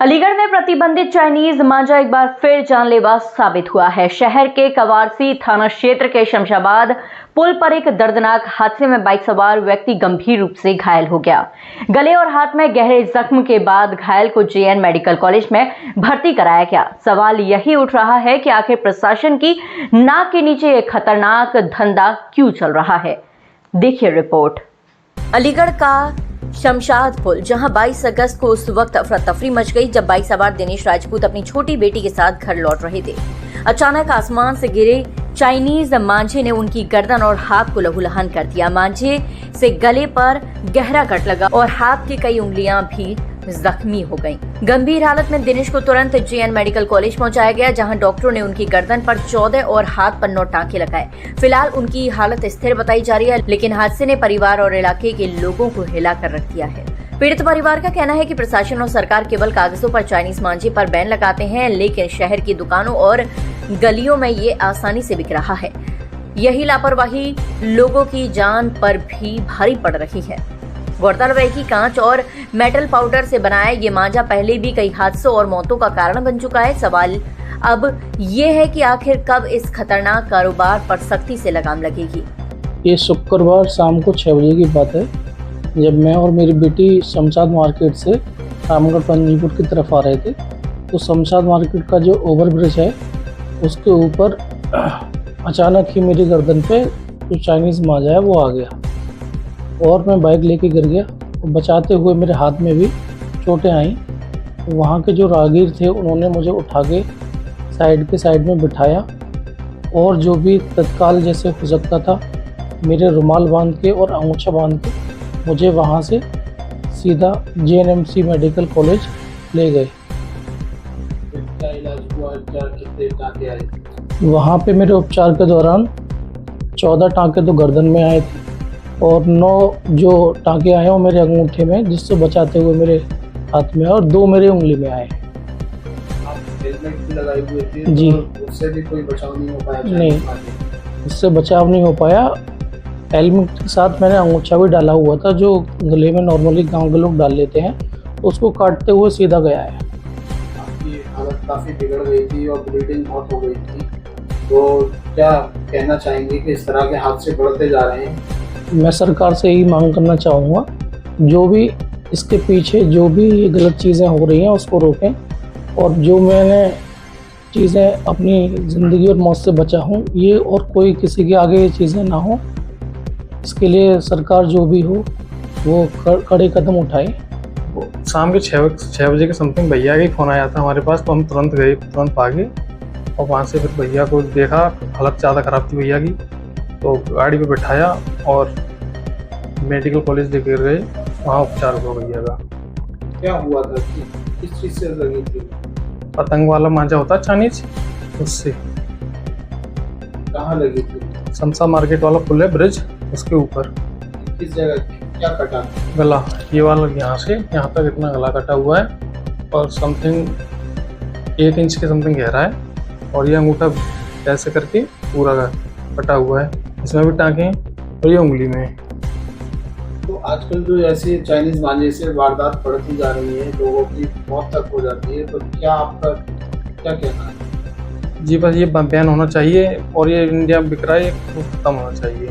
अलीगढ़ में प्रतिबंधित चाइनीज मांझा एक बार फिर जानलेवा साबित हुआ है। शहर के कवारसी थाना क्षेत्र के शमशाबाद पुल पर एक दर्दनाक हादसे में बाइक सवार व्यक्ति गंभीर रूप से घायल हो गया। गले और हाथ में गहरे जख्म के बाद घायल को जेएन मेडिकल कॉलेज में भर्ती कराया गया। सवाल यही उठ रहा है कि आखिर प्रशासन की नाक के नीचे एक खतरनाक धंधा क्यों चल रहा है। देखिए रिपोर्ट। अलीगढ़ का शमशाद पुल, जहां 22 अगस्त को उस वक्त अफरा तफरी मच गई जब बाइक सवार दिनेश राजपूत अपनी छोटी बेटी के साथ घर लौट रहे थे। अचानक आसमान से गिरे चाइनीज मांझे ने उनकी गर्दन और हाथ को लहूलुहान कर दिया। मांझे से गले पर गहरा कट लगा और हाथ की कई उंगलियां भी जख्मी हो गईं। गंभीर हालत में दिनेश को तुरंत जेएन मेडिकल कॉलेज पहुंचाया गया, जहां डॉक्टरों ने उनकी गर्दन पर 14 और हाथ पर 9 टांके लगाए। फिलहाल उनकी हालत स्थिर बताई जा रही है, लेकिन हादसे ने परिवार और इलाके के लोगों को हिलाकर रख दिया है। पीड़ित परिवार का कहना है कि प्रशासन और सरकार केवल कागजों पर चाइनीज मांझे पर बैन लगाते हैं, लेकिन शहर की दुकानों और गलियों में ये आसानी से बिक रहा है। यही लापरवाही लोगों की जान पर भी भारी पड़ रही है। गौरतलब है कि कांच और मेटल पाउडर से बनाया ये मांझा पहले भी कई हादसों और मौतों का कारण बन चुका है। सवाल अब ये है कि आखिर कब इस खतरनाक कारोबार पर सख्ती से लगाम लगेगी। ये शुक्रवार शाम को 6 बजे की बात है, जब मैं और मेरी बेटी शमशाद मार्केट से रामगढ़ पंजीपुर की तरफ आ रहे थे, तो शमशाद मार्केट का जो ओवरब्रिज है उसके ऊपर अचानक ही मेरी गर्दन पे जो चाइनीज़ मांझा है वो आ गया और मैं बाइक लेके गिर गया। और बचाते हुए मेरे हाथ में भी चोटें आईं। तो वहाँ के जो राहगीर थे उन्होंने मुझे उठा के साइड में बिठाया और जो भी तत्काल जैसे हो सकता था मेरे रुमाल बांध के और अंगूछा बांध के मुझे वहाँ से सीधा जेएनएमसी मेडिकल कॉलेज ले गए। क्या इलाज हुआ, क्या कितने टाँके आए? वहाँ पे मेरे उपचार के दौरान 14 टाँके तो गर्दन में आए थे और 9 जो टाँके आए वो मेरे अंगूठे में, जिससे बचाते हुए मेरे हाथ में और 2 मेरे उंगली में आए। आप हेलमेट भी लगाए हुए थे जी, तो उससे भी कोई बचाव नहीं हो पाया? नहीं, उससे बचाव नहीं हो पाया। हेलमेट के साथ मैंने अंगूछा भी डाला हुआ था, जो गले में नॉर्मली गाँव के लोग डाल लेते हैं, उसको काटते हुए सीधा गया है। आपकी हालत काफ़ी बिगड़ गई थी और ब्लीडिंग बहुत हो गई थी, तो क्या कहना चाहेंगे कि इस तरह के हादसे बढ़ते जा रहे हैं? मैं सरकार से यही मांग करना चाहूँगा, जो भी इसके पीछे जो भी ये गलत चीज़ें हो रही हैं उसको रोकें, और जो मैंने चीज़ें अपनी ज़िंदगी और मौत से बचा हूँ ये और कोई किसी के आगे ये चीज़ें ना हो, इसके लिए सरकार जो भी हो वो कड़े कदम उठाए। शाम के 6 बजे के समथिंग भैया का ही फ़ोन आया था हमारे पास, तो हम तुरंत गए, तुरंत भागे और वहाँ से फिर भैया को देखा, हालत ज़्यादा ख़राब थी भैया की, तो गाड़ी पे बैठाया और मेडिकल कॉलेज लेकर गए, वहाँ उपचार हुआ भैया का। क्या हुआ था, किस चीज़ से लगी थी? पतंग वाला मांझा होता है चाइनीज, उससे। कहाँ लगी थी? शमशाद मार्केट वाला पुल है, ब्रिज, उसके ऊपर। किस जगह, क्या कटा? गला, ये वाला यहाँ से यहाँ तक इतना गला कटा हुआ है और समथिंग 1 इंच के समथिंग गहरा है, और ये अंगूठा ऐसे करके पूरा कटा हुआ है, इसमें भी टाँके हैं और ये उंगली में है। तो आजकल जो ऐसे चाइनीज मांझे से वारदात बढ़ती जा रही है, लोगों की मौत तक हो जाती है, तो क्या आपका क्या कहना है? जी बस ये बैन होना चाहिए और ये इंडिया बिक रहा है, ये खत्म होना चाहिए।